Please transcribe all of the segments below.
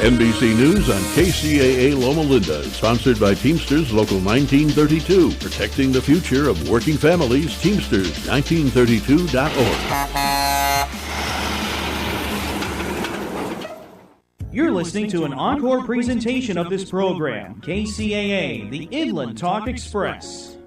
NBC News on KCAA Loma Linda, sponsored by Teamsters Local 1932, protecting the future of working families. Teamsters1932.org. You're listening to an encore presentation of this program, KCAA, the Inland Talk Express.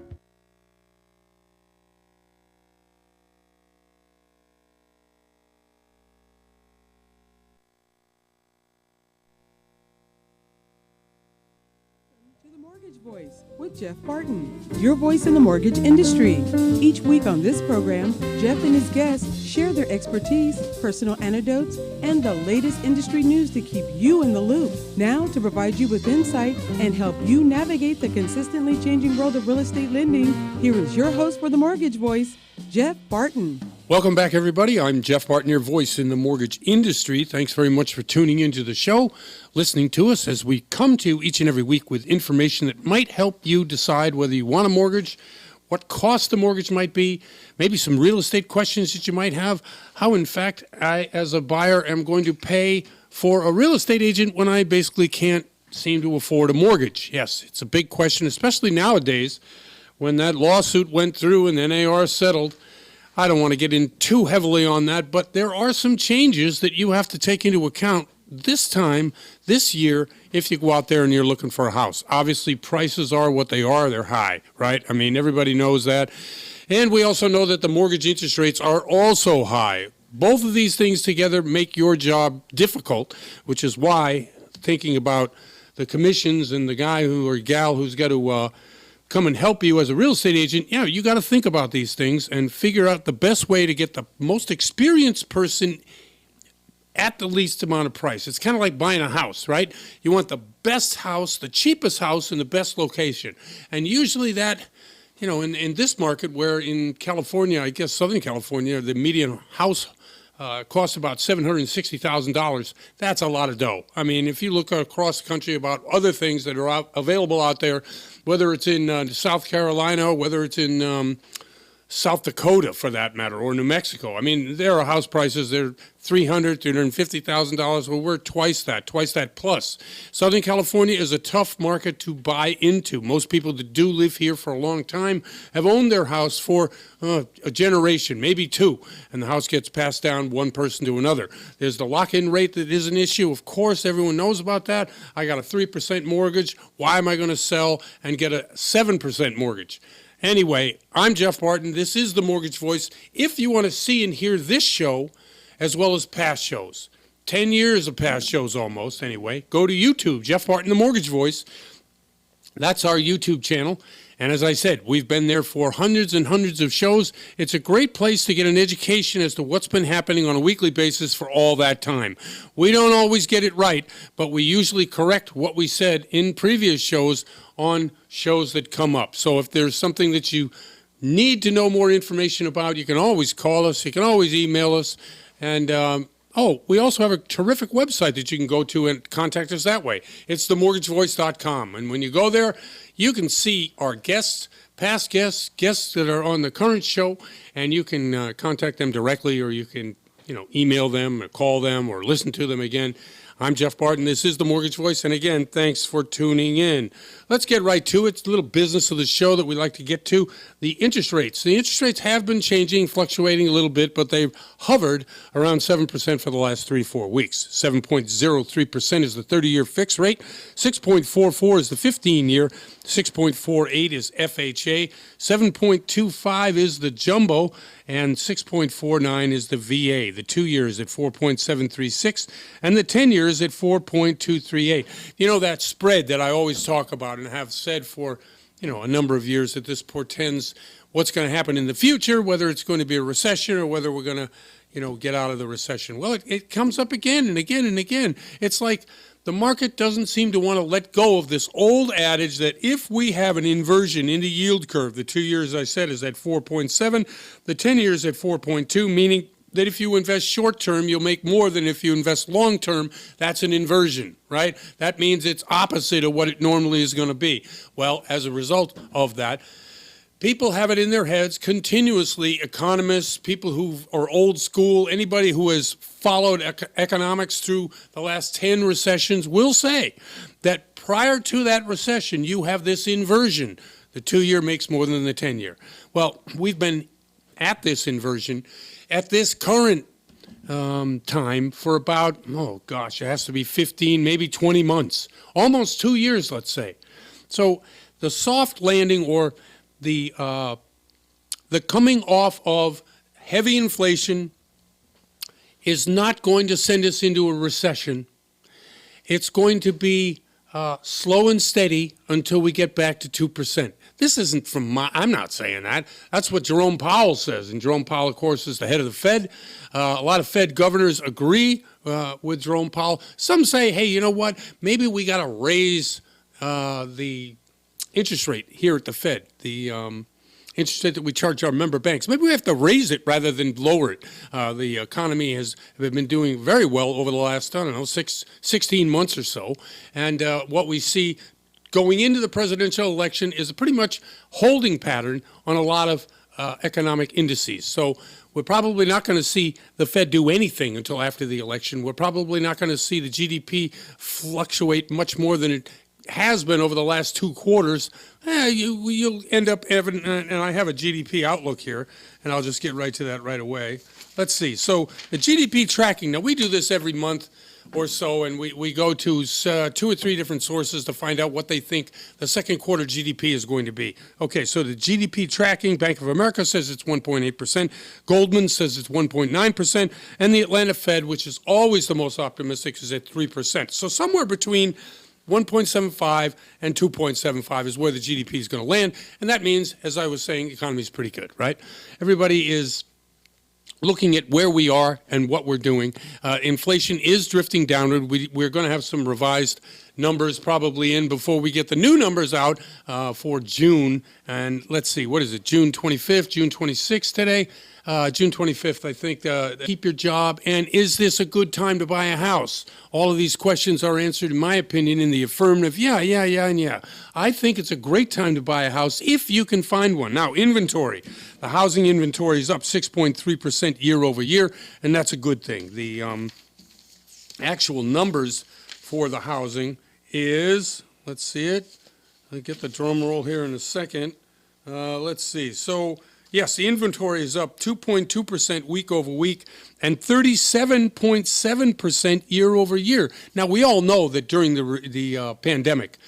Voice with Jeff Barton, your voice in the mortgage industry. Each week on this program, Jeff and his guests share their expertise, personal anecdotes, and the latest industry news to keep you in the loop. Now, to provide you with insight and help you navigate the consistently changing world of real estate lending, here is your host for the Mortgage Voice, Jeff Barton. Welcome back, everybody. I'm Jeff Barton, your voice in the mortgage industry. Thanks very much for tuning into the show, listening to us as we come to you each and every week with information that might help you decide whether you want a mortgage, what cost the mortgage might be, maybe some real estate questions that you might have, how, in fact, I, as a buyer, am going to pay for a real estate agent when I basically can't seem to afford a mortgage. Yes, it's a big question, especially nowadays when that lawsuit went through and the NAR settled. I don't want to get in too heavily on that, but there are some changes that you have to take into account this time, this year, if you go out there and you're looking for a house. Obviously, prices are what they are. They're high, right? I mean, everybody knows that. And we also know that the mortgage interest rates are also high. Both of these things together make your job difficult, which is why thinking about the commissions and the guy who or gal who's got to come and help you as a real estate agent, you got to think about these things and figure out the best way to get the most experienced person at the least amount of price. It's kind of like buying a house, right? You want the best house, the cheapest house in the best location. And usually that, in this market where in California, I guess Southern California, the median house costs about $760,000. That's a lot of dough. I mean, if you look across the country about other things that are available out there, whether it's in South Carolina, whether it's in South Dakota, for that matter, or New Mexico. I mean, there are house prices, they're $300,000, $350,000. Well, we're twice that plus. Southern California is a tough market to buy into. Most people that do live here for a long time have owned their house for a generation, maybe two, and the house gets passed down one person to another. There's the lock-in rate that is an issue. Of course, everyone knows about that. I got a 3% mortgage. Why am I going to sell and get a 7% mortgage? Anyway, I'm Jeff Barton. This is the Mortgage Voice. If you want to see and hear this show, as well as past shows, 10 years of past shows almost anyway, go to YouTube, Jeff Barton, the Mortgage Voice. That's our YouTube channel. And as I said, we've been there for hundreds and hundreds of shows. It's a great place to get an education as to what's been happening on a weekly basis for all that time. We don't always get it right, but we usually correct what we said in previous shows on shows that come up. So if there's something that you need to know more information about, you can always call us. You can always email us. And we also have a terrific website that you can go to and contact us that way. It's themortgagevoice.com. And when you go there, you can see our guests, past guests, guests that are on the current show, and you can contact them directly, or you can, email them or call them or listen to them again. I'm Jeff Barton. This is the Mortgage Voice. And again, thanks for tuning in. Let's get right to it. It's a little business of the show that we like to get to. The interest rates. The interest rates have been changing, fluctuating a little bit, but they've hovered around 7% for the last 3-4 weeks. 7.03% is the 30-year fixed rate. 6.44 is the 15-year. 6.48 is FHA. 7.25 is the jumbo. And 6.49 is the VA. The 2 years at 4.736, and the 10 years at 4.238. That spread that I always talk about and have said for, a number of years, that this portends what's going to happen in the future, whether it's going to be a recession or whether we're going to, get out of the recession. Well, it comes up again and again and again. It's like the market doesn't seem to want to let go of this old adage that if we have an inversion in the yield curve, the 2 years, I said, is at 4.7, the 10 years at 4.2, meaning that if you invest short-term, you'll make more than if you invest long-term. That's an inversion, right? That means it's opposite of what it normally is going to be. Well, as a result of that, people have it in their heads continuously, economists, people who are old school, anybody who has followed economics through the last 10 recessions will say that prior to that recession, you have this inversion. The 2-year makes more than the 10-year. Well, we've been at this inversion at this current time for about, it has to be 15, maybe 20 months, almost 2 years, let's say. So the soft landing, or the coming off of heavy inflation, is not going to send us into a recession. It's going to be slow and steady until we get back to 2%. This isn't from I'm not saying that. That's what Jerome Powell says. And Jerome Powell, of course, is the head of the Fed. A lot of Fed governors agree with Jerome Powell. Some say, hey, you know what? Maybe we got to raise the interest rate here at the Fed, the interest rate that we charge our member banks. Maybe we have to raise it rather than lower it. The economy has been doing very well over the last, 16 months or so. And what we see going into the presidential election is a pretty much holding pattern on a lot of economic indices. So we're probably not going to see the Fed do anything until after the election. We're probably not going to see the GDP fluctuate much more than it has been over the last 2 quarters. You'll end up having, and I have a GDP outlook here, and I'll just get right to that right away. Let's see. So the GDP tracking, now we do this every month or so, and we go to 2 or 3 different sources to find out what they think the second quarter GDP is going to be. Okay, so the GDP tracking, Bank of America says it's 1.8%, Goldman says it's 1.9%, and the Atlanta Fed, which is always the most optimistic, is at 3%. So somewhere between 1.75 and 2.75 is where the GDP is going to land, and that means, as I was saying, the economy is pretty good, right? Everybody is looking at where we are and what we're doing. Inflation is drifting downward. We're going to have some revised numbers probably in before we get the new numbers out for June. And let's see, what is it, June 25th, June 26th today? June 25th, I think. Keep your job, and is this a good time to buy a house? All of these questions are answered, in my opinion, in the affirmative. Yeah, and yeah. I think it's a great time to buy a house if you can find one. Now, inventory. The housing inventory is up 6.3% year over year, and that's a good thing. The actual numbers for the housing is, let's see it. I'll get the drum roll here in a second. Let's see. So, yes, the inventory is up 2.2% week over week and 37.7% year over year. Now, we all know that during the pandemic,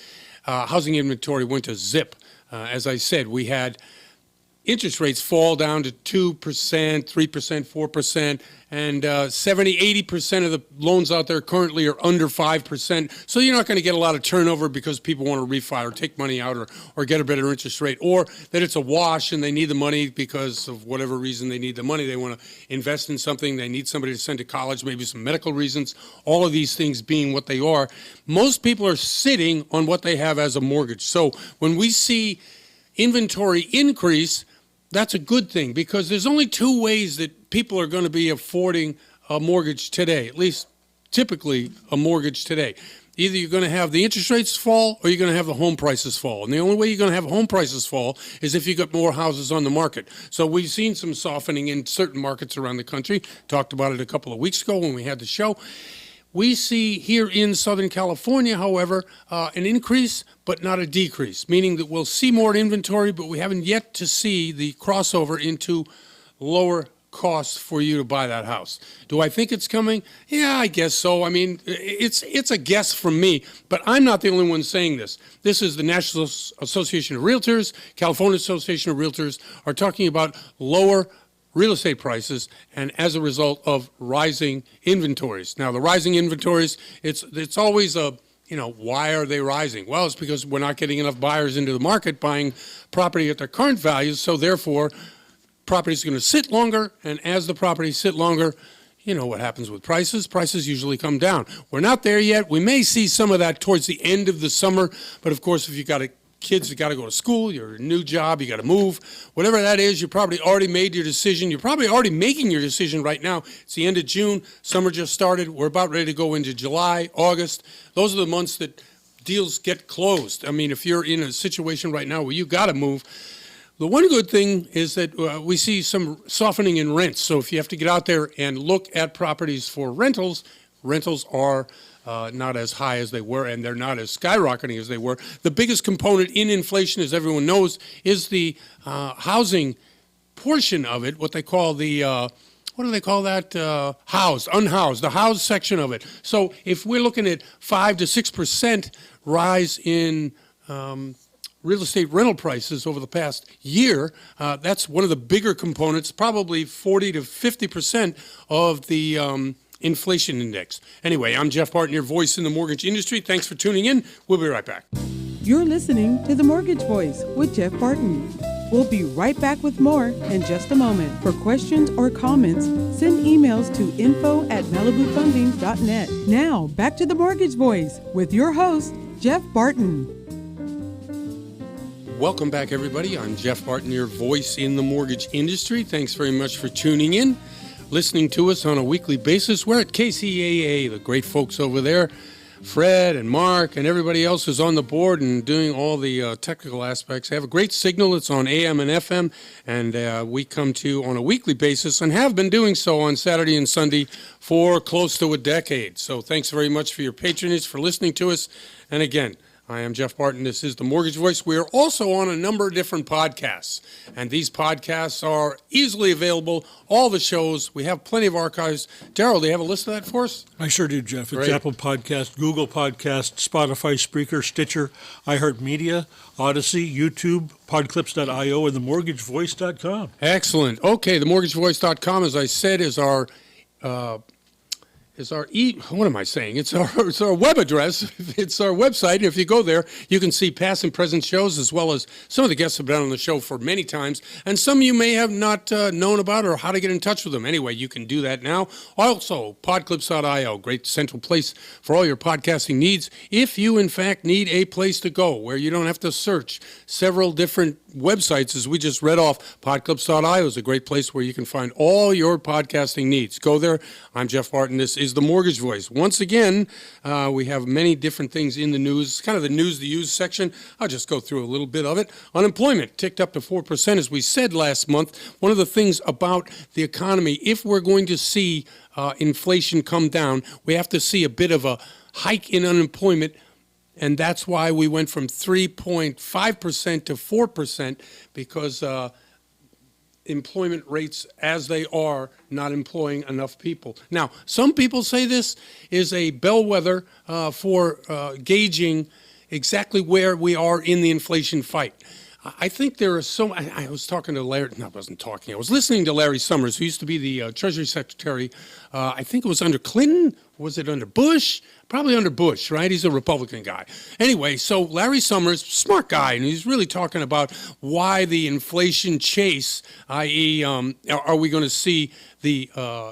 housing inventory went to zip. As I said, we had interest rates fall down to 2%, 3%, 4%, and 70-80% of the loans out there currently are under 5%. So you're not going to get a lot of turnover because people want to refi or take money out or get a better interest rate, or that it's a wash and they need the money because of whatever reason they need the money. They want to invest in something. They need somebody to send to college, maybe some medical reasons, all of these things being what they are. Most people are sitting on what they have as a mortgage. So when we see inventory increase, that's a good thing, because there's only 2 ways that people are going to be affording a mortgage today, at least typically a mortgage today. Either you're going to have the interest rates fall or you're going to have the home prices fall. And the only way you're going to have home prices fall is if you got more houses on the market. So we've seen some softening in certain markets around the country. Talked about it a couple of weeks ago when we had the show. We see here in Southern California, however, an increase but not a decrease, meaning that we'll see more inventory, but we haven't yet to see the crossover into lower costs for you to buy that house. Do I think it's coming? Yeah, I guess so. I mean, it's a guess from me, but I'm not the only one saying this. This is the National Association of Realtors, California Association of Realtors are talking about lower real estate prices, and as a result of rising inventories. Now, the rising inventories, it's always why are they rising? Well, it's because we're not getting enough buyers into the market buying property at their current values, so therefore, property is going to sit longer, and as the properties sit longer, you know what happens with prices. Prices usually come down. We're not there yet. We may see some of that towards the end of the summer, but of course, if you've got kids that got to go to school, your new job, you got to move, whatever that is, you probably already made your decision. You're probably already making your decision right now. It's the end of June. Summer just started. We're about ready to go into July, August. Those are the months that deals get closed. I mean, if you're in a situation right now where you got to move, The one good thing is that we see some softening in rents. So if you have to get out there and look at properties for rentals, rentals are not as high as they were, and they're not as skyrocketing as they were. The biggest component in inflation, as everyone knows, is the housing portion of it, what they call the, what do they call that? Unhoused, the housed section of it. So if we're looking at 5 to 6% rise in real estate rental prices over the past year, that's one of the bigger components, probably 40 to 50% of the inflation index. Anyway, I'm Jeff Barton, your voice in the mortgage industry. Thanks for tuning in. We'll be right back. You're listening to The Mortgage Voice with Jeff Barton. We'll be right back with more in just a moment. For questions or comments, send emails to info@malibufunding.net. Now, back to The Mortgage Voice with your host, Jeff Barton. Welcome back, everybody. I'm Jeff Barton, your voice in the mortgage industry. Thanks very much for tuning in, listening to us on a weekly basis. We're at KCAA, the great folks over there. Fred and Mark and everybody else is on the board and doing all the technical aspects. They have a great signal. It's on AM and FM, and we come to you on a weekly basis and have been doing so on Saturday and Sunday for close to a decade. So thanks very much for your patronage, for listening to us. And again, I am Jeff Barton. This is The Mortgage Voice. We are also on a number of different podcasts, and these podcasts are easily available, all the shows. We have plenty of archives. Daryl, do you have a list of that for us? I sure do, Jeff. It's Great. Apple Podcast, Google Podcast, Spotify, Spreaker, Stitcher, iHeartMedia, Odyssey, YouTube, podclips.io, and themortgagevoice.com. Excellent. Okay, themortgagevoice.com, as I said, is our what am I saying? It's our web address. It's our website. If you go there, you can see past and present shows, as well as some of the guests have been on the show for many times, and some you may have not known about or how to get in touch with them. Anyway, you can do that now. Also, podclips.io, great central place for all your podcasting needs. If you, in fact, need a place to go where you don't have to search several different websites, as we just read off, podclips.io is a great place where you can find all your podcasting needs. Go there. I'm Jeff Barton. This is The Mortgage Voice. Once again, we have many different things in the news. It's kind of the news to use section. I'll just go through a little bit of it. Unemployment ticked up to 4%, as we said last month. One of the things about the economy, if we're going to see inflation come down, we have to see a bit of a hike in unemployment. And that's why we went from 3.5% to 4%, because employment rates as they are not employing enough people. Now, some people say this is a bellwether for gauging exactly where we are in the inflation fight. I think there are I was talking to Larry, no, I wasn't talking, I was listening to Larry Summers, who used to be the Treasury Secretary, I think it was under Clinton, was it under Bush? Probably under Bush, right? He's a Republican guy. Anyway, so Larry Summers, smart guy, and he's really talking about why the inflation chase, i.e., are we going to see the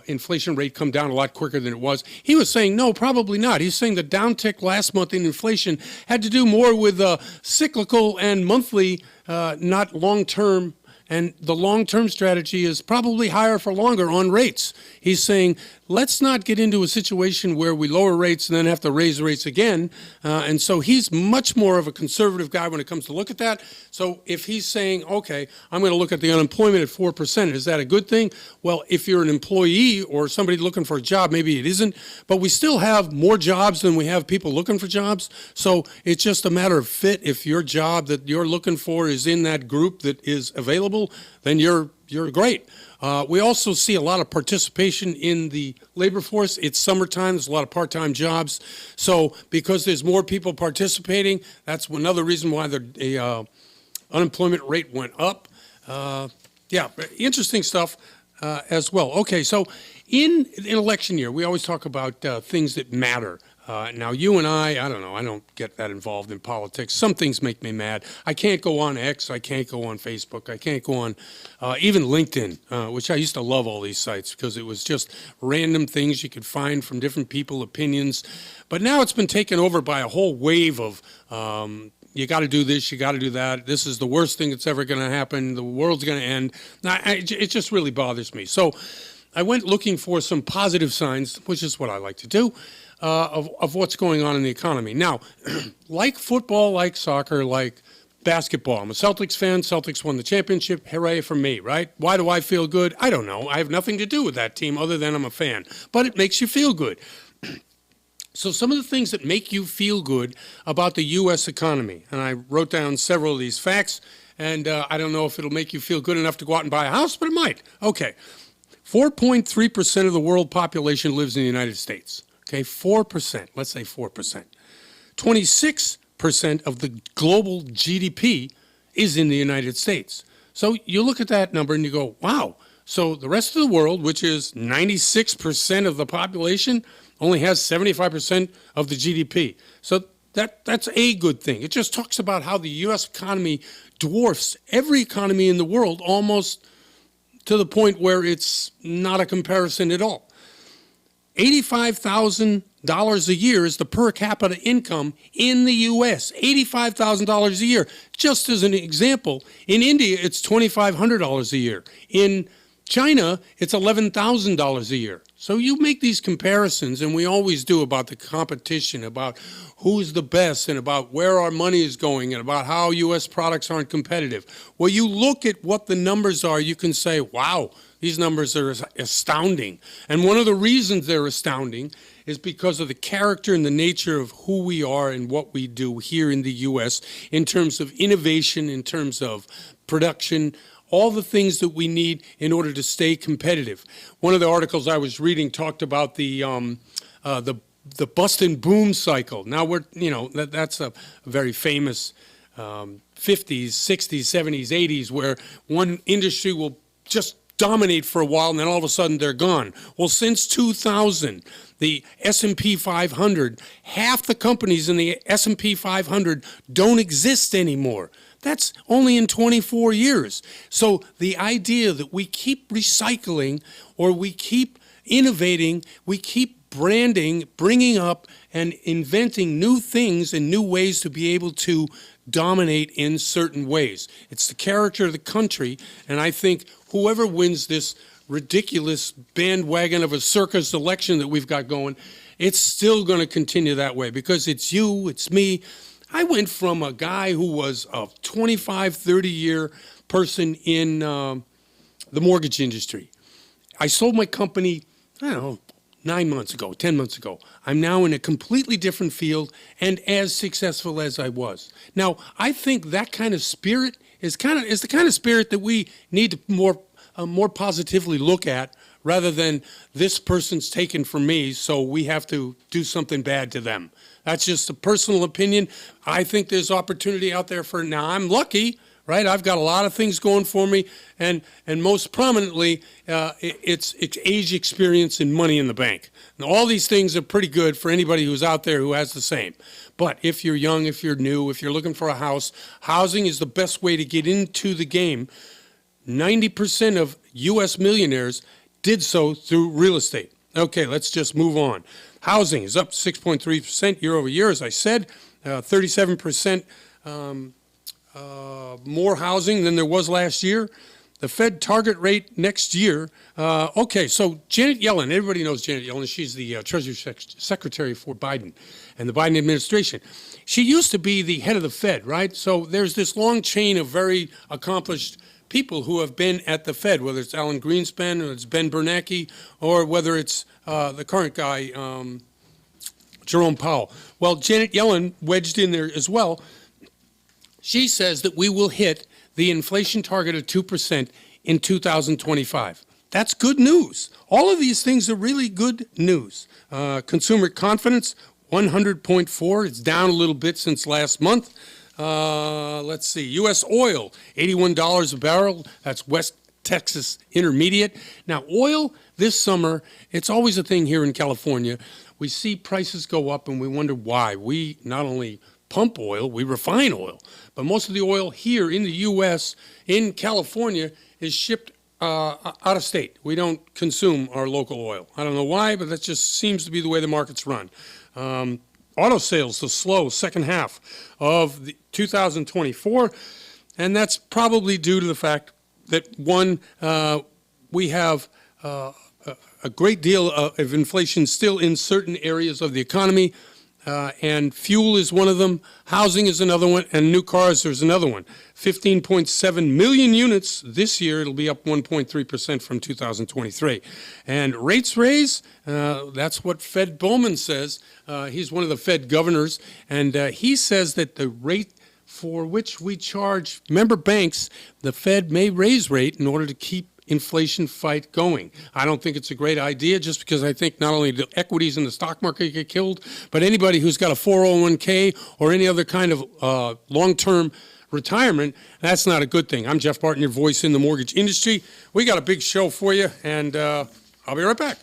inflation rate come down a lot quicker than it was? He was saying, no, probably not. He's saying the downtick last month in inflation had to do more with cyclical and monthly, not long-term. And the long-term strategy is probably higher for longer on rates. He's saying, let's not get into a situation where we lower rates and then have to raise rates again. And so he's much more of a conservative guy when it comes to look at that. So if he's saying, okay, I'm going to look at the unemployment at 4%, is that a good thing? Well, if you're an employee or somebody looking for a job, maybe it isn't. But we still have more jobs than we have people looking for jobs. So it's just a matter of fit. If your job that you're looking for is in that group that is available, then you're great. We also see a lot of participation in the labor force. It's summertime. There's a lot of part-time jobs. So because there's more people participating, that's another reason why the unemployment rate went up. Yeah, interesting stuff as well. Okay, so in an election year, we always talk about things that matter. Now, you and I don't know, I don't get that involved in politics. Some things make me mad. I can't go on X, I can't go on Facebook, I can't go on even LinkedIn, which I used to love all these sites because it was just random things you could find from different people, opinions. But now it's been taken over by a whole wave of you got to do this, you got to do that. This is the worst thing that's ever going to happen. The world's going to end. Now, it just really bothers me. So I went looking for some positive signs, which is what I like to do. Of what's going on in the economy. Now, like football, like soccer, like basketball. I'm a Celtics fan. Celtics won the championship. Hooray for me, right? Why do I feel good? I don't know. I have nothing to do with that team other than I'm a fan. But it makes you feel good. So some of the things that make you feel good about the U.S. economy, and I wrote down several of these facts, and I don't know if it'll make you feel good enough to go out and buy a house, but it might. Okay. 4.3% of the world population lives in the United States. Okay, 4%. Let's say 4%. 26% of the global GDP is in the United States. So you look at that number and you go, wow. So the rest of the world, which is 96% of the population, only has 75% of the GDP. So that's a good thing. It just talks about how the U.S. economy dwarfs every economy in the world almost to the point where it's not a comparison at all. $85,000 a year is the per capita income in the U.S. $85,000 a year. Just as an example, in India, it's $2,500 a year. In China, it's $11,000 a year. So you make these comparisons, and we always do, about the competition, about who's the best, and about where our money is going, and about how U.S. products aren't competitive. Well, you look at what the numbers are, you can say, wow, these numbers are astounding. And one of the reasons they're astounding is because of the character and the nature of who we are and what we do here in the U.S. in terms of innovation, in terms of production, all the things that we need in order to stay competitive. One of the articles I was reading talked about the bust and boom cycle. Now that's a very famous 50s, 60s, 70s, 80s, where one industry will just dominate for a while and then all of a sudden they're gone. Well, since 2000, the S&P 500, half the companies in the S&P 500 don't exist anymore. That's only in 24 years. So the idea that we keep recycling, or we keep innovating, we keep branding, bringing up and inventing new things and new ways to be able to dominate in certain ways. It's the character of the country, and I think whoever wins this ridiculous bandwagon of a circus election that we've got going, it's still going to continue that way, because it's you, it's me. I went from a guy who was a 25, 30-year person in the mortgage industry. I sold my company, I don't know, 9 months ago, 10 months ago. I'm now in a completely different field and as successful as I was. Now, I think that kind of spirit is the kind of spirit that we need to more positively look at, rather than this person's taken from me, so we have to do something bad to them. That's just a personal opinion. I think there's opportunity out there for now. I'm lucky, right? I've got a lot of things going for me, and most prominently, it's age, experience, and money in the bank. And all these things are pretty good for anybody who's out there who has the same. But if you're young, if you're new, if you're looking for a house, housing is the best way to get into the game. 90% of U.S. millionaires did so through real estate. Okay, let's just move on. Housing is up 6.3% year over year, as I said, 37% more housing than there was last year. The Fed target rate next year. Okay, so Janet Yellen, everybody knows Janet Yellen. She's the Treasury Secretary for Biden and the Biden administration. She used to be the head of the Fed, right? So there's this long chain of very accomplished people who have been at the Fed, whether it's Alan Greenspan or it's Ben Bernanke, or whether it's the current guy, Jerome Powell. Well, Janet Yellen wedged in there as well. She says that we will hit the inflation target of 2% in 2025. That's good news. All of these things are really good news. Consumer confidence, 100.4. It's down a little bit since last month. Let's see, U.S. oil, $81 a barrel. That's West Texas Intermediate. Now, oil this summer, it's always a thing here in California. We see prices go up and we wonder why. We not only pump oil, we refine oil. But most of the oil here in the U.S., in California, is shipped out of state. We don't consume our local oil. I don't know why, but that just seems to be the way the markets run. Auto sales, the slow second half of 2024, and that's probably due to the fact that, one, we have a great deal of inflation still in certain areas of the economy. and fuel is one of them. Housing is another one, and new cars, there's another one. 15.7 million units this year. It'll be up 1.3% from 2023. And rates raise, that's what Fed Bowman says. He's one of the Fed governors, and he says that the rate for which we charge member banks, the Fed may raise rate in order to keep inflation fight going. I don't think it's a great idea, just because I think not only the equities in the stock market get killed, but anybody who's got a 401k or any other kind of long-term retirement, that's not a good thing. I'm Jeff Barton, your voice in the mortgage industry. We got a big show for you, and I'll be right back.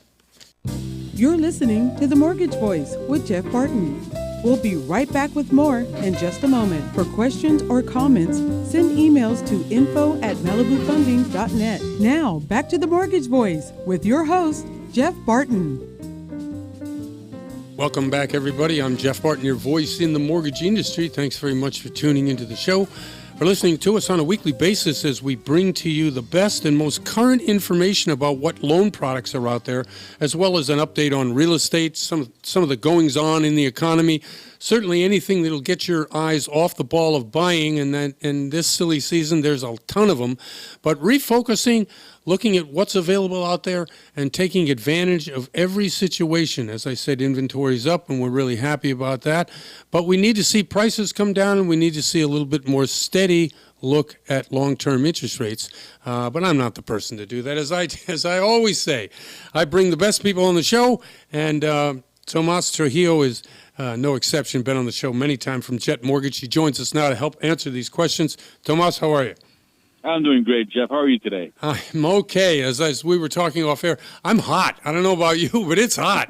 You're listening to The Mortgage Voice with Jeff Barton. We'll be right back with more in just a moment. For questions or comments, send emails to info@malibufunding.net. Now, back to The Mortgage Voice with your host, Jeff Barton. Welcome back, everybody. I'm Jeff Barton, your voice in the mortgage industry. Thanks very much for tuning into the show, for listening to us on a weekly basis as we bring to you the best and most current information about what loan products are out there, as well as an update on real estate, some of the goings-on in the economy, certainly anything that'll get your eyes off the ball of buying. And then in this silly season, there's a ton of them. But refocusing, looking at what's available out there, and taking advantage of every situation. As I said, inventory's up, and we're really happy about that. But we need to see prices come down, and we need to see a little bit more steady look at long-term interest rates. But I'm not the person to do that. As I always say, I bring the best people on the show, and Tomas Trujillo is no exception. Been on the show many times from Jet Mortgage. He joins us now to help answer these questions. Tomas, how are you? I'm doing great, Jeff. How are you today? I'm okay. As we were talking off air, I'm hot. I don't know about you, but it's hot.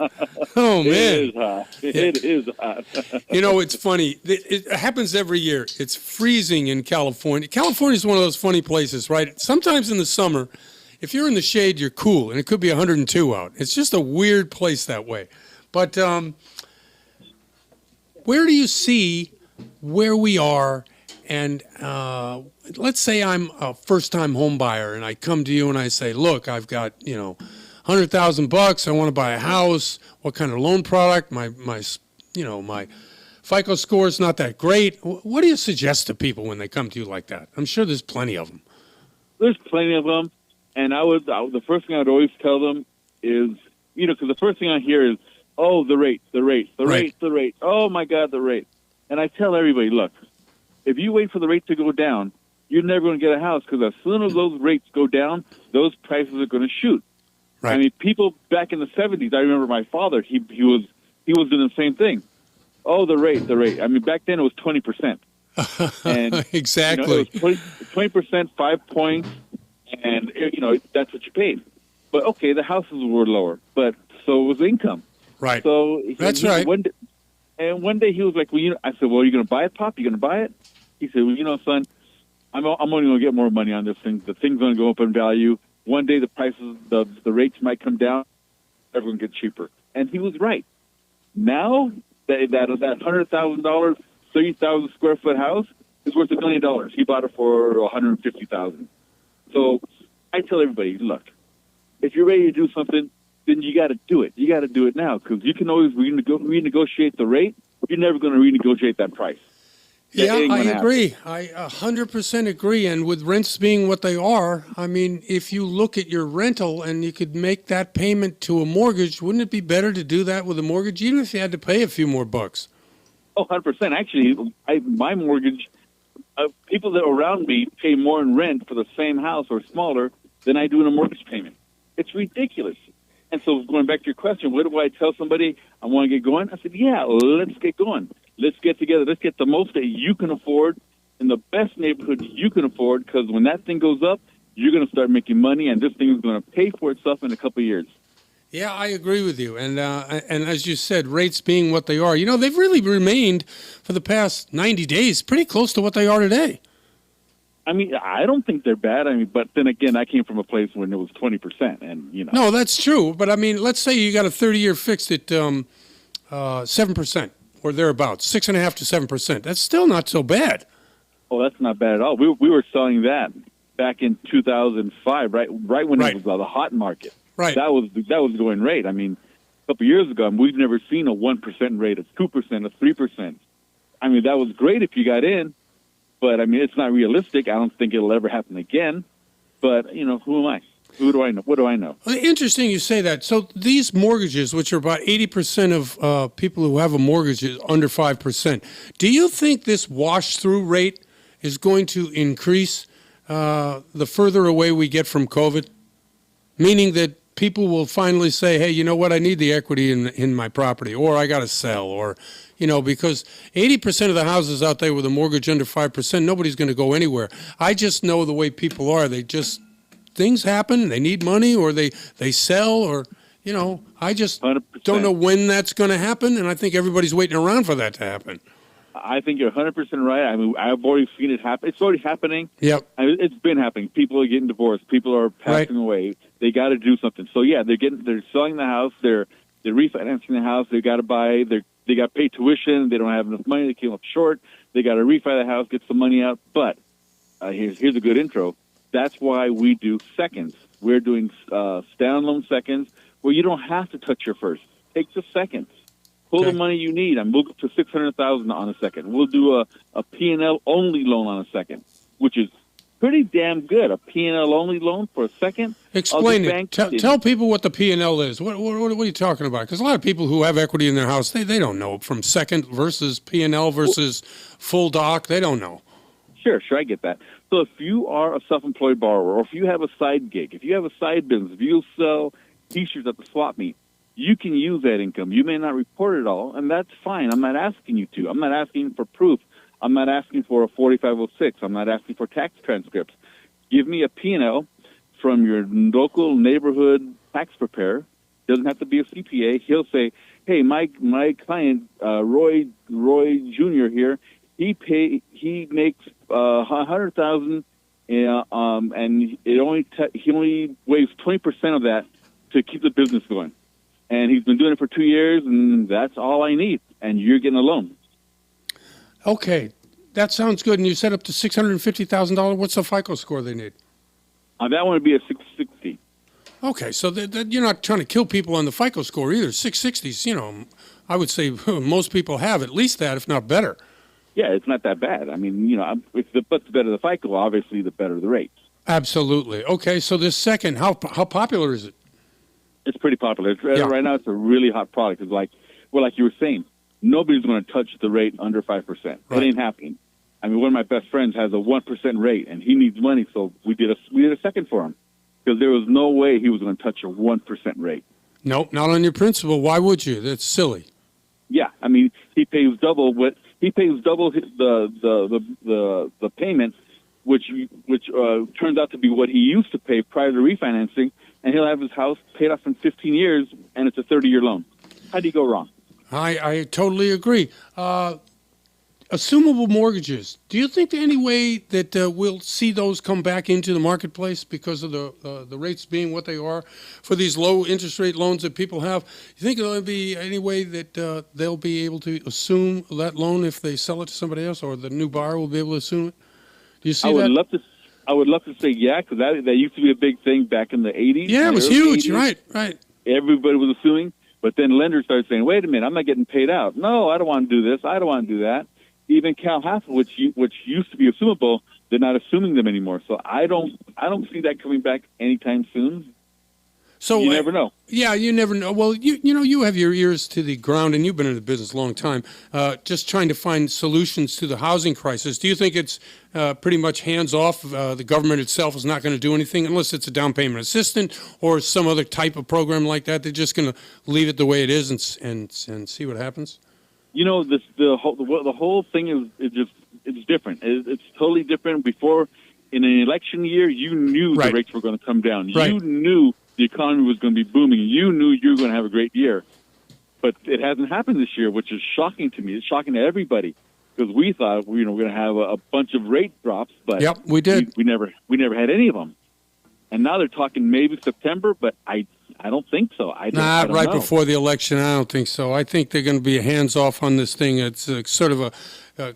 Oh, man. It is hot. It is hot. You know, it's funny. It happens every year. It's freezing in California. California is one of those funny places, right? Sometimes in the summer, if you're in the shade, you're cool, and it could be 102 out. It's just a weird place that way. But where do you see where we are? And let's say I'm a first-time home buyer, and I come to you and I say, look, I've got, $100,000. I want to buy a house. What kind of loan product? My FICO score is not that great. What do you suggest to people when they come to you like that? I'm sure there's plenty of them. There's plenty of them, and the first thing I would always tell them is, because the first thing I hear is, oh, the rate. Oh, my God, the rate. And I tell everybody, look, if you wait for the rate to go down, you're never going to get a house, because as soon as those rates go down, those prices are going to shoot. Right. I mean, people back in the 70s, I remember my father, he was doing the same thing. Oh, the rate. I mean, back then it was 20%. And exactly. It was 20%, 5 points, and that's what you paid. But okay, the houses were lower, but so was the income. Right. So that's right. One day he was like, well, I said, well, you're going to buy it, Pop? You going to buy it? He said, well, son, I'm only going to get more money on this thing. The thing's going to go up in value. One day the prices, the rates might come down. Everyone gets cheaper. And he was right. Now that $100,000, 30,000 square foot house is worth $1 million. He bought it for $150,000. So I tell everybody, look, if you're ready to do something, then you got to do it. You got to do it now, because you can always renegotiate the rate. You're never going to renegotiate that price. Yeah, I agree. I 100% agree. And with rents being what they are, I mean, if you look at your rental and you could make that payment to a mortgage, wouldn't it be better to do that with a mortgage, even if you had to pay a few more bucks? Oh, 100%. Actually, my mortgage, people that are around me pay more in rent for the same house or smaller than I do in a mortgage payment. It's ridiculous. And so going back to your question, what do I tell somebody? I want to get going? I said, yeah, let's get going. Let's get together. Let's get the most that you can afford in the best neighborhood you can afford, because when that thing goes up, you're going to start making money, and this thing is going to pay for itself in a couple of years. Yeah, I agree with you. And as you said, rates being what they are, they've really remained for the past 90 days pretty close to what they are today. I mean, I don't think they're bad. I mean, but then again, I came from a place when it was 20%, and No, that's true. But I mean, let's say you got a 30-year fixed at 7% or thereabouts, 6.5% to 7%. That's still not so bad. Oh, that's not bad at all. We were selling that back in 2005, right when it was the hot market. Right. That was the going rate. I mean, couple of years ago, and we've never seen a 1% rate, a 2%, a 3%. I mean, that was great if you got in, but I mean, it's not realistic. I don't think it'll ever happen again. But, you know, who am I? Who do I know? What do I know? Well, interesting you say that. So these mortgages, which are about 80% of people who have a mortgage, is under 5%. Do you think this wash-through rate is going to increase the further away we get from COVID? Meaning that people will finally say, hey, you know what, I need the equity in my property, or I got to sell, or, you know, because 80% of the houses out there with a mortgage under 5%, nobody's going to go anywhere. I just know the way people are. Things happen, they need money, or they sell, or, you know, I just 100%. don't know when that's going to happen, and I think everybody's waiting around for that to happen. I think you're 100% right. I mean, I've already seen it happen. It's already happening. Yep. I mean, it's been happening. People are getting divorced. People are passing away. They got to do something. So yeah, they're selling the house. They're refinancing the house. They got to buy. They got to pay tuition. They don't have enough money. They came up short. They got to refi the house, get some money out. But here's a good intro. That's why we do seconds. We're doing standalone seconds where you don't have to touch your first. Take the seconds. Pull the money you need. We'll go to $600,000 on a second. We'll do a P&L only loan on a second, which is pretty damn good. A P&L only loan for a second. Explain it. Tell people what the P&L is. What are you talking about? Because a lot of people who have equity in their house, they don't know from second versus P&L versus full doc. They don't know. Sure, I get that. So if you are a self-employed borrower, or if you have a side gig, if you have a side business, if you sell T-shirts at the swap meet, you can use that income. You may not report it all, and that's fine. I'm not asking you to. I'm not asking for proof. I'm not asking for a 4506. I'm not asking for tax transcripts. Give me a P&L from your local neighborhood tax preparer. Doesn't have to be a CPA. He'll say, hey, my client, Roy Jr. here, he makes $100,000, and he only waives 20% of that to keep the business going. And he's been doing it for 2 years, and that's all I need. And you're getting a loan. Okay, that sounds good. And you set up to $650,000. What's the FICO score they need? That one would be a 660. Okay, so you're not trying to kill people on the FICO score either. 660s, you know, I would say most people have at least that, if not better. Yeah, it's not that bad. I mean, you know, but the better the FICO, obviously, the better the rates. Absolutely. Okay, so this second, how popular is it? It's pretty popular. Right now, it's a really hot product. It's like you were saying, nobody's going to touch the rate under 5%. Right. It ain't happening. I mean, one of my best friends has a 1% rate, and he needs money, so we did a second for him because there was no way he was going to touch a 1% rate. Nope, not on your principal. Why would you? That's silly. Yeah, I mean, he pays double the payment, which turns out to be what he used to pay prior to refinancing. And he'll have his house paid off in 15 years, and it's a 30-year loan. How do you go wrong? I totally agree. Assumable mortgages. Do you think any way that we'll see those come back into the marketplace because of the rates being what they are for these low interest rate loans that people have? You think there'll be any way that they'll be able to assume that loan if they sell it to somebody else, or the new buyer will be able to assume it? Do you see that? I would love to say yeah, because that used to be a big thing back in the 80s. Yeah, it was huge. 80s. Right. Everybody was assuming, but then lenders started saying, wait a minute, I'm not getting paid out. No, I don't want to do this. I don't want to do that. Even Cal Hassel, which used to be assumable, they're not assuming them anymore. So I don't see that coming back anytime soon. So you never know. Yeah, you never know. Well, you have your ears to the ground, and you've been in the business a long time, just trying to find solutions to the housing crisis. Do you think it's pretty much hands off? The government itself is not going to do anything unless it's a down payment assistant or some other type of program like that. They're just going to leave it the way it is and see what happens. You know, the whole thing it's different. It's totally different. Before, in an election year, you knew the rates were going to come down. You knew the economy was going to be booming. You knew you were going to have a great year. But it hasn't happened this year, which is shocking to me. It's shocking to everybody because we thought we're going to have a bunch of rate drops, but we did. We never had any of them. And now they're talking maybe September, but I don't think so. I don't right know. Before the election, I don't think so. I think they're going to be hands off on this thing. It's sort of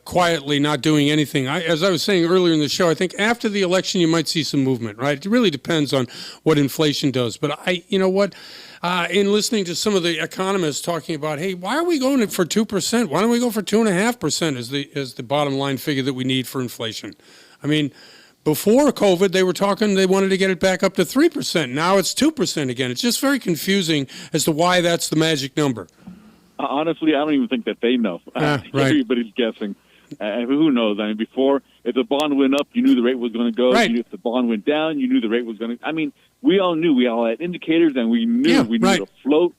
quietly not doing anything. As I was saying earlier in the show, I think after the election you might see some movement, right? It really depends on what inflation does. But you know what? in listening to some of the economists talking about, hey, why are we going for 2%? Why don't we go for 2.5% as the bottom line figure that we need for inflation? I mean, before COVID, they were talking, they wanted to get it back up to 3%. Now it's 2% again. It's just very confusing as to why that's the magic number. Honestly, I don't even think that they know. Right. Everybody's guessing. Who knows? I mean, before, if the bond went up, you knew the rate was going to go. Right. If the bond went down, you knew the rate was going to. I mean, we all knew. We all had indicators, and we knew to float.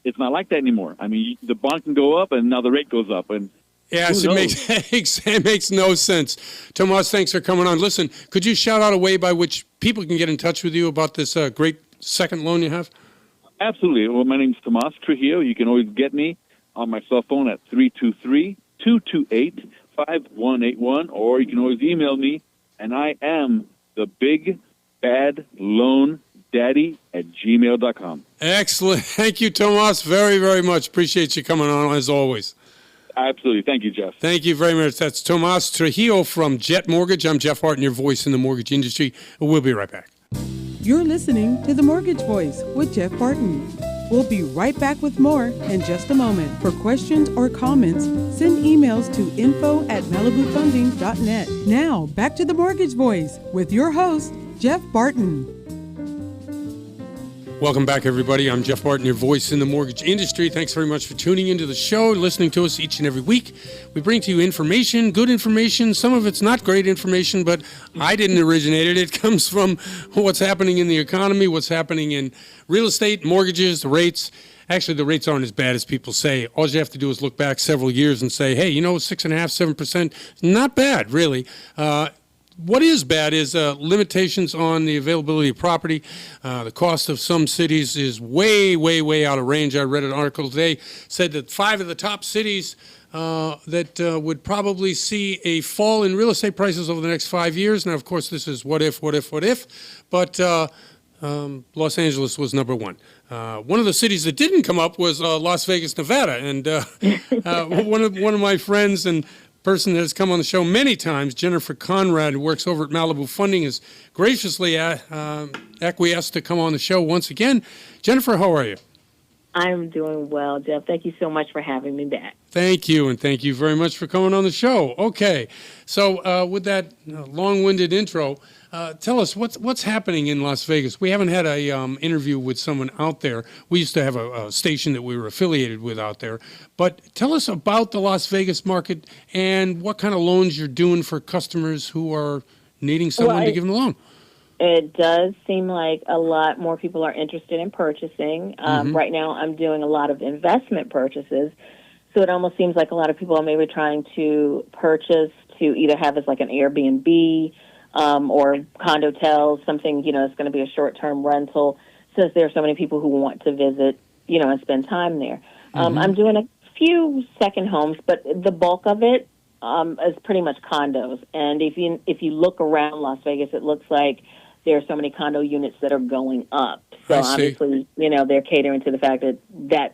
It's not like that anymore. I mean, the bond can go up, and now the rate goes up. And yes, it makes no sense. Tomas, thanks for coming on. Listen, could you shout out a way by which people can get in touch with you about this great second loan you have? Absolutely. Well, my name's Tomas Trujillo. You can always get me on my cell phone at 323-228-5181, or you can always email me, and I am the Big Bad Loan Daddy at gmail.com. Excellent. Thank you, Tomas, very, very much. Appreciate you coming on, as always. Absolutely. Thank you, Jeff. Thank you very much. That's Tomas Trujillo from Jet Mortgage. I'm Jeff Barton, your voice in the mortgage industry. We'll be right back. You're listening to The Mortgage Voice with Jeff Barton. We'll be right back with more in just a moment. For questions or comments, send emails to info@malibufunding.net. Now, back to The Mortgage Voice with your host, Jeff Barton. Welcome back, everybody. I'm Jeff Barton, your voice in the mortgage industry. Thanks very much for tuning into the show, listening to us each and every week. We bring to you information, good information. Some of it's not great information, but I didn't originate it. It comes from what's happening in the economy, what's happening in real estate, mortgages, the rates. Actually, the rates aren't as bad as people say. All you have to do is look back several years and say, hey, 6.5%, 7%, not bad, really. What is bad is limitations on the availability of property. The cost of some cities is way, way, way out of range. I read an article today, said that 5 of the top cities that would probably see a fall in real estate prices over the next 5 years. Now, of course, this is what if, but Los Angeles was number one. One of the cities that didn't come up was Las Vegas, Nevada, and one of my friends and person that has come on the show many times, Jennifer Conrad, who works over at Malibu Funding, has graciously acquiesced to come on the show once again. Jennifer, how are you? I'm doing well, Jeff. Thank you so much for having me back. Thank you, and thank you very much for coming on the show. Okay, so with that long-winded intro, tell us what's happening in Las Vegas. We haven't had a interview with someone out there. We used to have a station that we were affiliated with out there. But tell us about the Las Vegas market and what kind of loans you're doing for customers who are needing someone to give them a loan. It does seem like a lot more people are interested in purchasing. Right now I'm doing a lot of investment purchases. So it almost seems like a lot of people are maybe trying to purchase to either have as like an Airbnb or condotels, something, it's going to be a short-term rental, since there are so many people who want to visit, and spend time there. I'm doing a few second homes, but the bulk of it is pretty much condos. And if you look around Las Vegas, it looks like there are so many condo units that are going up. So obviously, they're catering to the fact that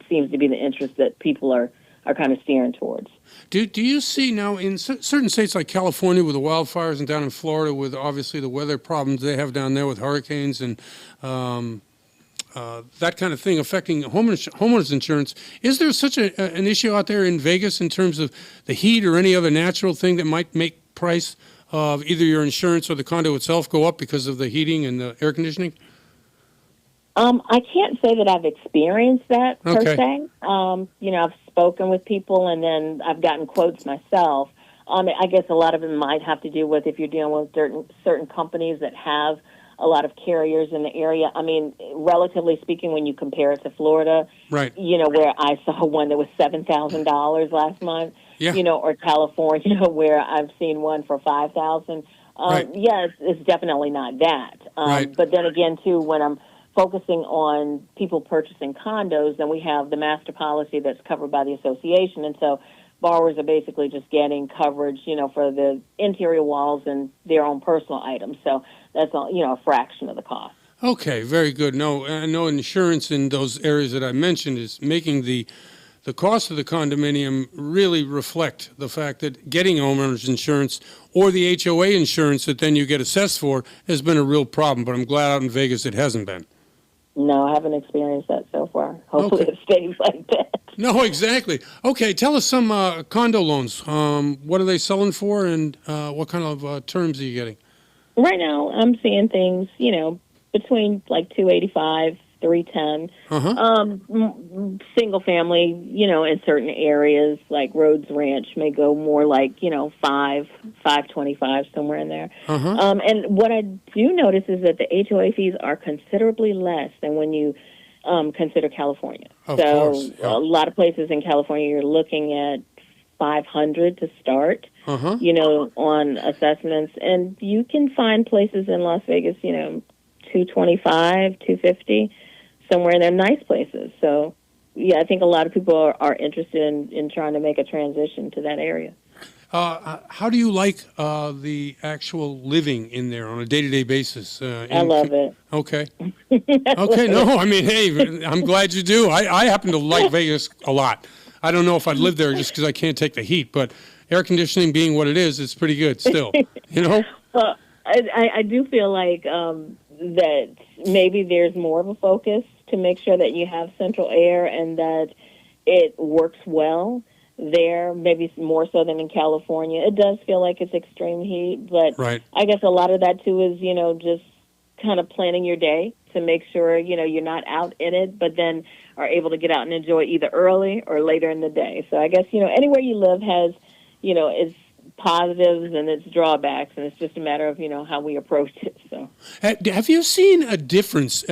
seems to be the interest that people are kind of steering towards. Do you see now in certain states like California with the wildfires and down in Florida with obviously the weather problems they have down there with hurricanes and that kind of thing affecting homeowners insurance, is there such an issue out there in Vegas in terms of the heat or any other natural thing that might make price of either your insurance or the condo itself go up because of the heating and the air conditioning? I can't say that I've experienced that per se. I've spoken with people and then I've gotten quotes myself. I guess a lot of it might have to do with if you're dealing with certain companies that have a lot of carriers in the area. I mean, relatively speaking, when you compare it to Florida, right? Where I saw one that was $7,000 last month, or California where I've seen one for $5,000. Right. Yeah, it's definitely not that. Right. But then again, too, when I'm focusing on people purchasing condos, then we have the master policy that's covered by the association, and so borrowers are basically just getting coverage, for the interior walls and their own personal items. So that's all, a fraction of the cost. Okay, very good. No, I know insurance in those areas that I mentioned is making the cost of the condominium really reflect the fact that getting homeowners insurance or the HOA insurance that then you get assessed for has been a real problem. But I'm glad out in Vegas it hasn't been. No, I haven't experienced that so far. Hopefully it stays like that. No, exactly. Okay, tell us some condo loans. What are they selling for, and what kind of terms are you getting? Right now, I'm seeing things, between like 285, 310. Single family, in certain areas like Rhodes Ranch may go more like, 525, somewhere in there. And what I do notice is that the HOA fees are considerably less than when you consider California. Of course, yeah. A lot of places in California, you're looking at 500 to start, on assessments. And you can find places in Las Vegas, 225, 250, somewhere in there, nice places. So, yeah, I think a lot of people are interested in trying to make a transition to that area. How do you like the actual living in there on a day-to-day basis? I love it. Okay. Okay, no, I mean, hey, I'm glad you do. I happen to like Vegas a lot. I don't know if I'd live there just because I can't take the heat, but air conditioning being what it is, it's pretty good still, Well, I do feel like that maybe there's more of a focus to make sure that you have central air and that it works well there, maybe more so than in California. It does feel like it's extreme heat, but right. I guess a lot of that, too, is, just kind of planning your day to make sure, you're not out in it, but then are able to get out and enjoy either early or later in the day. So I guess, anywhere you live has, its positives and its drawbacks, and it's just a matter of, how we approach it. So, have you seen a difference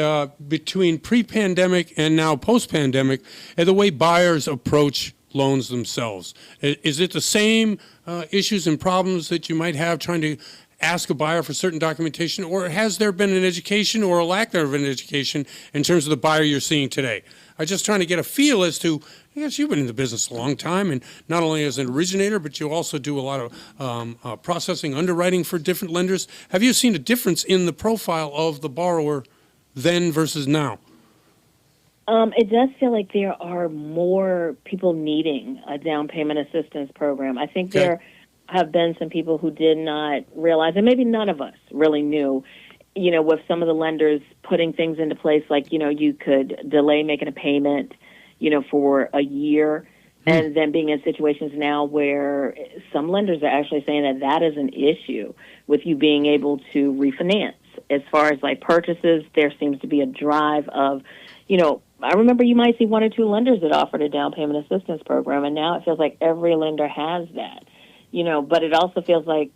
between pre-pandemic and now post-pandemic in the way buyers approach loans themselves? Is it the same issues and problems that you might have trying to ask a buyer for certain documentation, or has there been an education or a lack thereof an education in terms of the buyer you're seeing today? I'm just trying to get a feel as to, I guess you've been in the business a long time, and not only as an originator, but you also do a lot of processing, underwriting for different lenders. Have you seen a difference in the profile of the borrower then versus now? It does feel like there are more people needing a down payment assistance program. I think there have been some people who did not realize, and maybe none of us really knew, with some of the lenders putting things into place, like, you could delay making a payment, for a year, and then being in situations now where some lenders are actually saying that is an issue with you being able to refinance. As far as like purchases, there seems to be a drive of, I remember you might see one or two lenders that offered a down payment assistance program, and now it feels like every lender has that, but it also feels like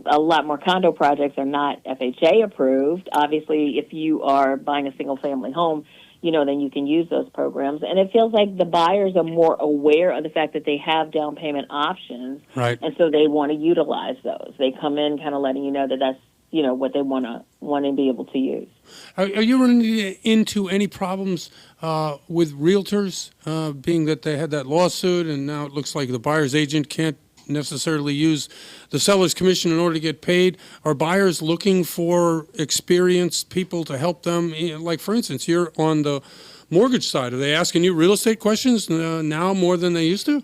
a lot more condo projects are not FHA approved. Obviously, if you are buying a single family home, then you can use those programs. And it feels like the buyers are more aware of the fact that they have down payment options. Right. And so they want to utilize those. They come in kind of letting you know that that's, what they want to be able to use. Are you running into any problems with realtors, being that they had that lawsuit and now it looks like the buyer's agent can't necessarily use the seller's commission in order to get paid? Are buyers looking for experienced people to help them? Like, for instance, you're on the mortgage side. Are they asking you real estate questions now more than they used to?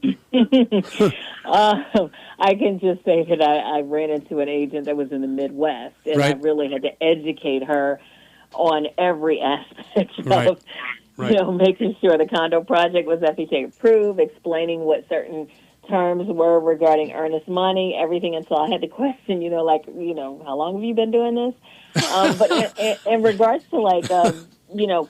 I can just say that I ran into an agent that was in the Midwest, and I really had to educate her on every aspect of, making sure the condo project was FHA approved, explaining what certain terms were regarding earnest money, everything. And so I had to question, how long have you been doing this? But in regards to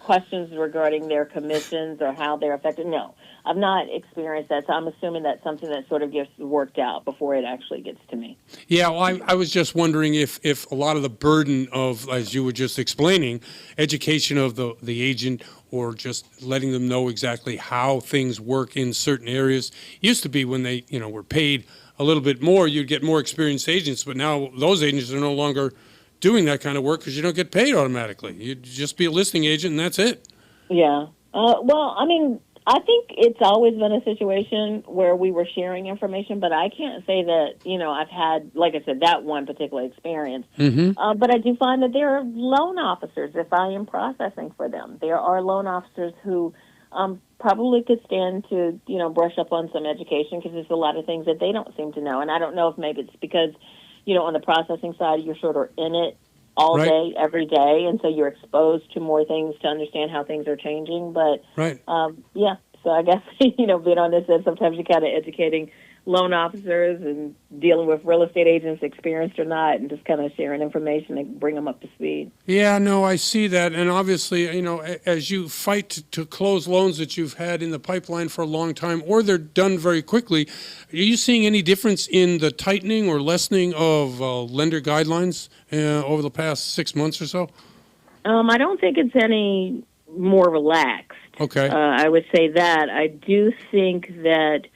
questions regarding their commissions or how they're affected, no, I've not experienced that. So I'm assuming that's something that sort of gets worked out before it actually gets to me. Yeah, well, I was just wondering if a lot of the burden of, as you were just explaining, education of the agent or just letting them know exactly how things work in certain areas. Used to be when they, were paid a little bit more, you'd get more experienced agents, but now those agents are no longer doing that kind of work because you don't get paid automatically. You'd just be a listing agent and that's it. Yeah. Well, I mean, I think it's always been a situation where we were sharing information, but I can't say that, I've had, like I said, that one particular experience. Mm-hmm. But I do find that there are loan officers, if I am processing for them. There are loan officers who probably could stand to, brush up on some education because there's a lot of things that they don't seem to know. And I don't know if maybe it's because, on the processing side, you're sort of in it all Right. day, every day, and so you're exposed to more things to understand how things are changing. But Right. yeah, so I guess being on this end, sometimes you're kind of educating loan officers and dealing with real estate agents, experienced or not, and just kind of sharing information and bring them up to speed. Yeah, no, I see that. And obviously, as you fight to close loans that you've had in the pipeline for a long time, or they're done very quickly, are you seeing any difference in the tightening or lessening of lender guidelines over the past 6 months or so? I don't think it's any more relaxed. Okay. I would say that. I do think that,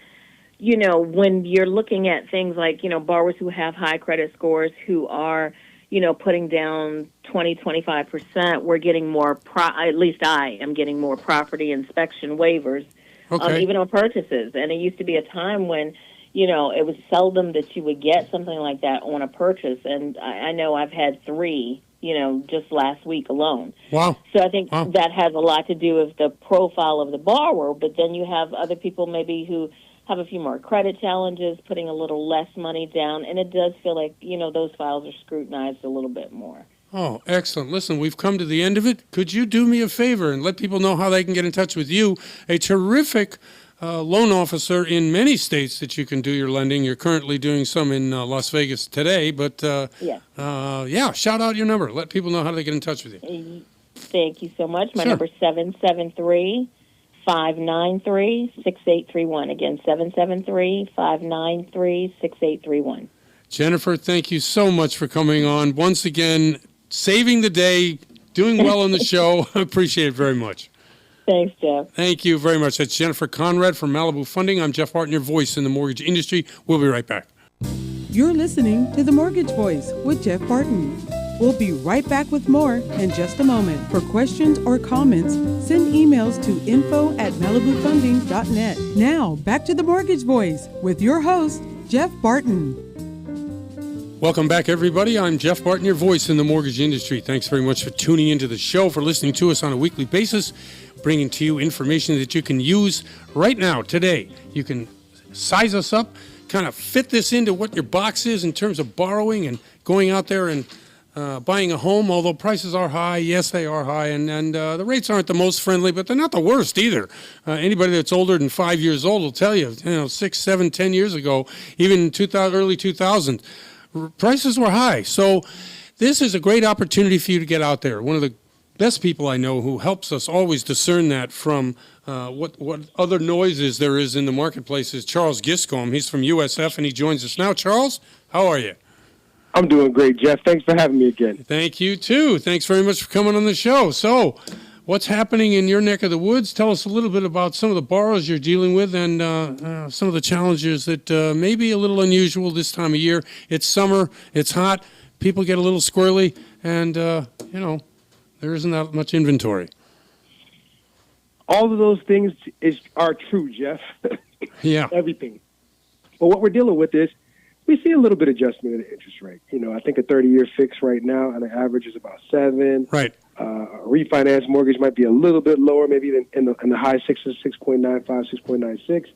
when you're looking at things like, borrowers who have high credit scores who are, putting down 20-25%, we're getting more, at least I am getting more property inspection waivers, Okay. even on purchases. And it used to be a time when, it was seldom that you would get something like that on a purchase. And I know I've had 3, just last week alone. Wow. So I think Wow. that has a lot to do with the profile of the borrower, but then you have other people maybe who have a few more credit challenges, putting a little less money down, and it does feel like, those files are scrutinized a little bit more. Oh, excellent. Listen, we've come to the end of it. Could you do me a favor and let people know how they can get in touch with you? A terrific loan officer in many states that you can do your lending. You're currently doing some in Las Vegas today, but Yeah. shout out your number. Let people know how they get in touch with you. Thank you so much. My Sure. number is 773-593-6831. Again, 773-593-6831. Jennifer, thank you so much for coming on. Once again, saving the day, doing well on the show. I appreciate it very much. Thanks, Jeff. Thank you very much. That's Jennifer Conrad from Malibu Funding. I'm Jeff Barton, your voice in the mortgage industry. We'll be right back. You're listening to The Mortgage Voice with Jeff Barton. We'll be right back with more in just a moment. For questions or comments, send emails to info@malibufunding.net. Now, back to The Mortgage Voice with your host, Jeff Barton. Welcome back, everybody. I'm Jeff Barton, your voice in the mortgage industry. Thanks very much for tuning into the show, for listening to us on a weekly basis, bringing to you information that you can use right now, today. You can size us up, kind of fit this into what your box is in terms of borrowing and going out there and buying a home. Although prices are high, yes, they are high, and the rates aren't the most friendly, but they're not the worst either. Anybody that's older than 5 years old will tell you, 6, 7, 10 years ago, even early 2000, prices were high. So this is a great opportunity for you to get out there. One of the best people I know who helps us always discern that from what other noises there is in the marketplace is Charles Giscombe. He's from USF, and he joins us now. Charles, how are you? I'm doing great, Jeff. Thanks for having me again. Thank you, too. Thanks very much for coming on the show. So what's happening in your neck of the woods? Tell us a little bit about some of the borrowers you're dealing with and some of the challenges that may be a little unusual this time of year. It's summer. It's hot. People get a little squirrely, and, there isn't that much inventory. All of those things are true, Jeff. Yeah. Everything. But what we're dealing with is we see a little bit of adjustment in the interest rate. I think a 30-year fix right now on an average is about 7. Right. A refinance mortgage might be a little bit lower, maybe in the high 6s, 6.95, 6.96.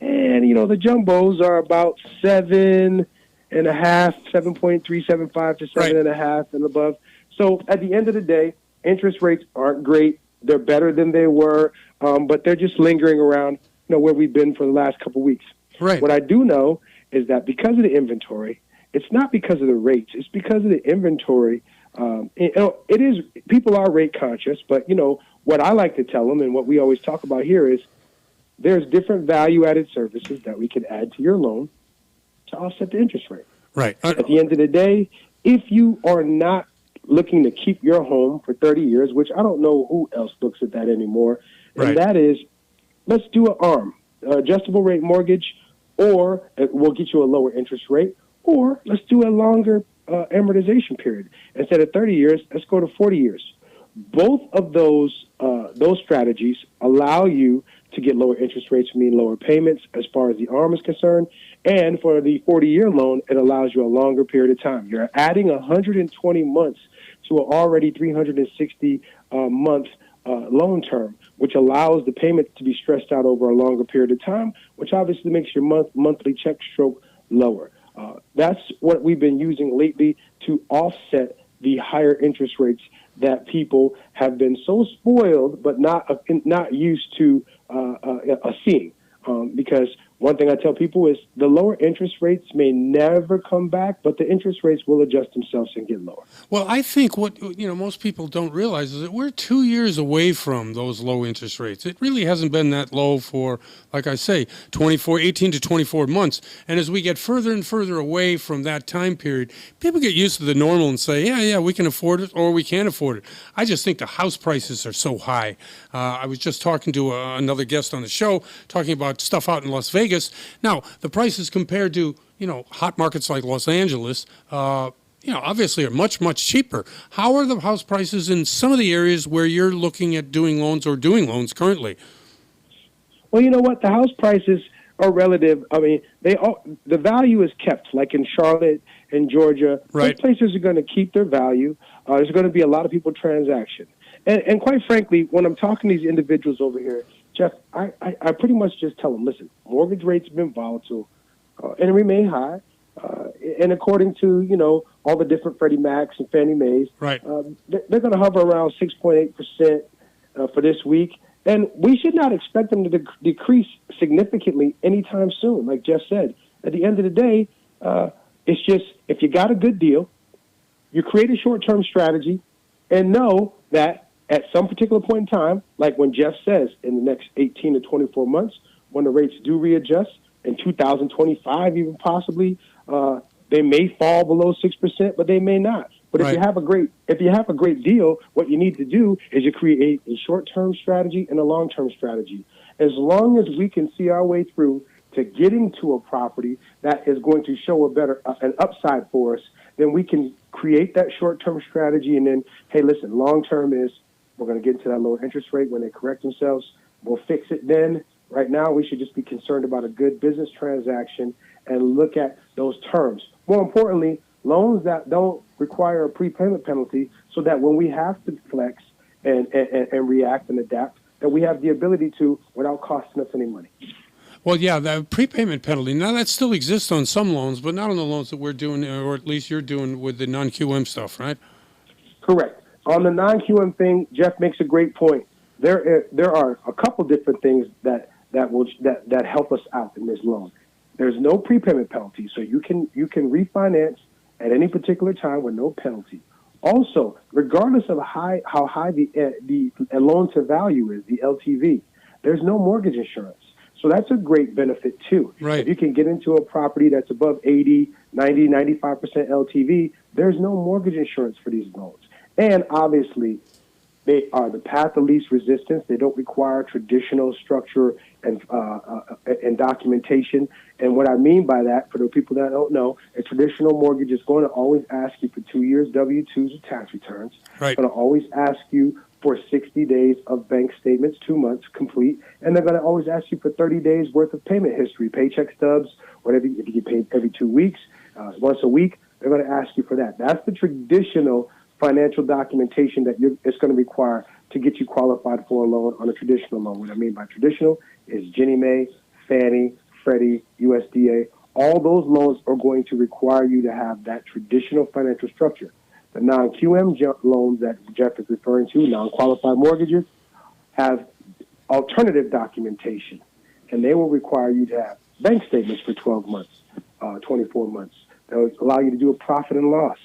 And, the jumbos are about 7.5, 7.375 to 7.5 and above. So at the end of the day, interest rates aren't great. They're better than they were, but they're just lingering around, where we've been for the last couple of weeks. Right. What I do know is that because of the inventory, it's not because of the rates. It's because of the inventory. It is, people are rate conscious, but, what I like to tell them and what we always talk about here is there's different value-added services that we can add to your loan to offset the interest rate. Right. At the end of the day, if you are not looking to keep your home for 30 years, which I don't know who else looks at that anymore, and Right. that is, let's do an ARM, adjustable rate mortgage, or we'll get you a lower interest rate, or let's do a longer amortization period. Instead of 30 years, let's go to 40 years. Both of those strategies allow you to get lower interest rates, mean lower payments as far as the ARM is concerned. And for the 40-year loan, it allows you a longer period of time. You're adding 120 months to an already 360-month loan term, which allows the payment to be stretched out over a longer period of time, which obviously makes your monthly check stroke lower. That's what we've been using lately to offset the higher interest rates that people have been so spoiled but not used to seeing. Because one thing I tell people is the lower interest rates may never come back, but the interest rates will adjust themselves and get lower. Well, I think what most people don't realize is that we're 2 years away from those low interest rates. It really hasn't been that low for, like I say, 18 to 24 months. And as we get further and further away from that time period, people get used to the normal and say, yeah, we can afford it or we can't afford it. I just think the house prices are so high. I was just talking to another guest on the show, talking about stuff out in Las Vegas. Now, the prices compared to, hot markets like Los Angeles, obviously are much, much cheaper. How are the house prices in some of the areas where you're looking at doing loans or doing loans currently? Well, you know what? The house prices are relative. I mean, the value is kept, like in Charlotte and Georgia. Right. Those places are going to keep their value. There's going to be a lot of people transaction. And quite frankly, when I'm talking to these individuals over here, Jeff, I pretty much just tell them, listen, mortgage rates have been volatile and remain high. And according to, all the different Freddie Macs and Fannie Mae's, right. They're going to hover around 6.8% for this week. And we should not expect them to decrease significantly anytime soon. Like Jeff said, at the end of the day, it's just if you got a good deal, you create a short-term strategy and know that at some particular point in time, like when Jeff says in the next 18 to 24 months, when the rates do readjust, in 2025 even possibly, they may fall below 6%, but they may not. But right. if you have a great deal, what you need to do is you create a short-term strategy and a long-term strategy. As long as we can see our way through to getting to a property that is going to show an upside for us, then we can create that short-term strategy. And then, hey, listen, long-term is we're going to get into that lower interest rate when they correct themselves. We'll fix it then. Right now, we should just be concerned about a good business transaction and look at those terms. More importantly, loans that don't require a prepayment penalty so that when we have to flex and react and adapt, that we have the ability to without costing us any money. Well, yeah, the prepayment penalty, now that still exists on some loans, but not on the loans that we're doing, or at least you're doing with the non-QM stuff, right? Correct. On the non-QM thing, Jeff makes a great point. There are a couple different things that help us out in this loan. There's no prepayment penalty, so you can refinance at any particular time with no penalty. Also, regardless of how high the loan to value is, the LTV, there's no mortgage insurance. So that's a great benefit too. Right. If you can get into a property that's above 80, 90, 95% LTV, there's no mortgage insurance for these loans. And obviously, they are the path of least resistance. They don't require traditional structure and documentation. And what I mean by that, for the people that don't know, a traditional mortgage is going to always ask you for 2 years W-2s or tax returns. Right. It's going to always ask you for 60 days of bank statements, 2 months complete. And they're going to always ask you for 30 days worth of payment history, paycheck stubs, whatever. If you get paid every 2 weeks, once a week, they're going to ask you for that. That's the traditional financial documentation that it's going to require to get you qualified for a loan on a traditional loan. What I mean by traditional is Ginnie Mae, Fannie, Freddie, USDA. All those loans are going to require you to have that traditional financial structure. The non-QM loans that Jeff is referring to, non-qualified mortgages, have alternative documentation, and they will require you to have bank statements for 12 months, 24 months. They'll allow you to do a profit and loss.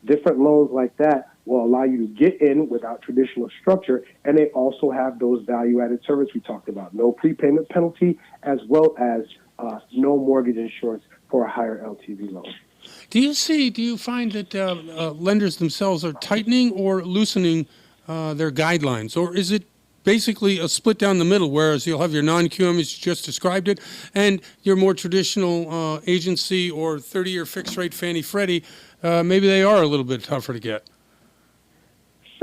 Different loans like that will allow you to get in without traditional structure, and they also have those value-added services we talked about. No prepayment penalty, as well as no mortgage insurance for a higher LTV loan. Do you find that lenders themselves are tightening or loosening their guidelines, or is it basically a split down the middle, whereas you'll have your non-QM, as you just described it, and your more traditional agency or 30-year fixed-rate Fannie Freddie, maybe they are a little bit tougher to get?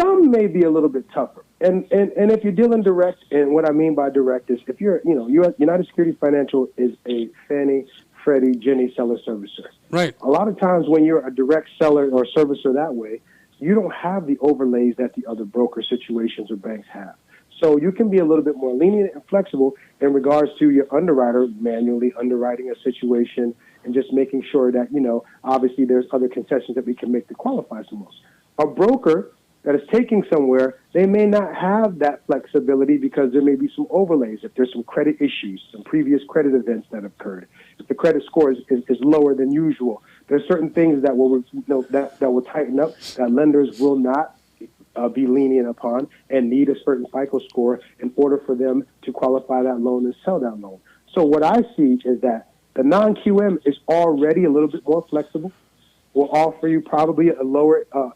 Some may be a little bit tougher. And if you're dealing direct, and what I mean by direct is if you're, United Securities Financial is a Fannie, Freddie, Ginnie seller servicer. Right. A lot of times when you're a direct seller or servicer that way, you don't have the overlays that the other broker situations or banks have. So you can be a little bit more lenient and flexible in regards to your underwriter manually underwriting a situation and just making sure that, obviously there's other concessions that we can make to qualify some most. A broker that is taking somewhere, they may not have that flexibility because there may be some overlays. If there's some credit issues, some previous credit events that have occurred, if the credit score is lower than usual, there's certain things that will that will tighten up that lenders will not be lenient upon and need a certain FICO score in order for them to qualify that loan and sell that loan. So what I see is that the non-QM is already a little bit more flexible. Will offer you probably a lower, a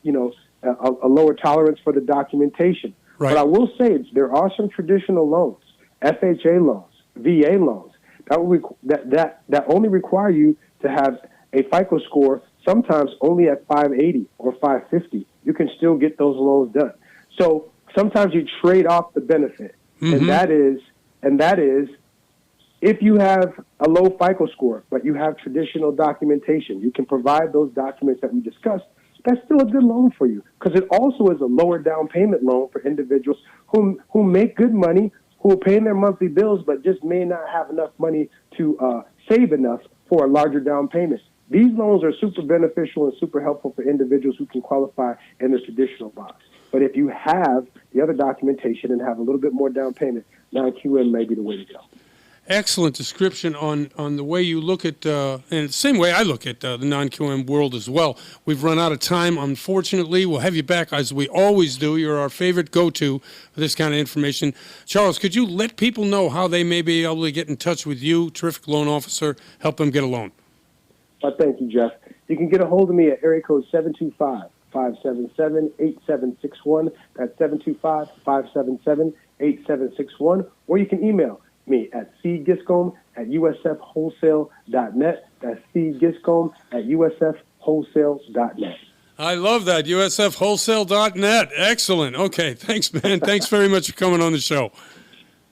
lower tolerance for the documentation. Right. But I will say there are some traditional loans, FHA loans, VA loans that only require you to have a FICO score sometimes only at 580 or 550. You can still get those loans done. So sometimes you trade off the benefit, and that is if you have a low FICO score, but you have traditional documentation, you can provide those documents that we discussed. That's still a good loan for you because it also is a lower down payment loan for individuals who make good money, who are paying their monthly bills, but just may not have enough money to save enough for a larger down payment. These loans are super beneficial and super helpful for individuals who can qualify in the traditional box. But if you have the other documentation and have a little bit more down payment, non-QM may be the way to go. Excellent description on the way you look at, and the same way I look at the non-QM world as well. We've run out of time, unfortunately. We'll have you back, as we always do. You're our favorite go-to for this kind of information. Charles, could you let people know how they may be able to get in touch with you, terrific loan officer, help them get a loan? Thank you, Jeff. You can get a hold of me at area code 725-577-8761. That's 725-577-8761. Or you can email me at cgiscombe@usfwholesale.net. That's cgiscombe@usfwholesale.net. I love that, usfwholesale.net. Excellent. Okay, thanks, man. Thanks very much for coming on the show.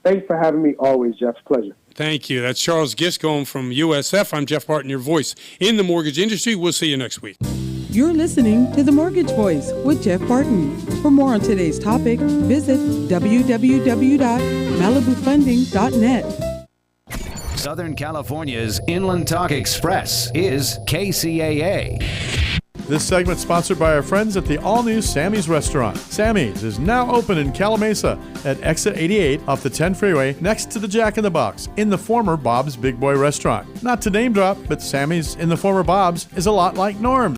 Thanks for having me always, Jeff. Pleasure. Thank you. That's Charles Giscombe from USF. I'm Jeff Barton, your voice in the mortgage industry. We'll see you next week. You're listening to The Mortgage Voice with Jeff Barton. For more on today's topic, visit www.malibufunding.net. Southern California's Inland Talk Express is KCAA. This segment sponsored by our friends at the all-new Sammy's Restaurant. Sammy's is now open in Calamasa at exit 88 off the 10 freeway next to the Jack in the Box in the former Bob's Big Boy Restaurant. Not to name drop, but Sammy's in the former Bob's is a lot like Norm's.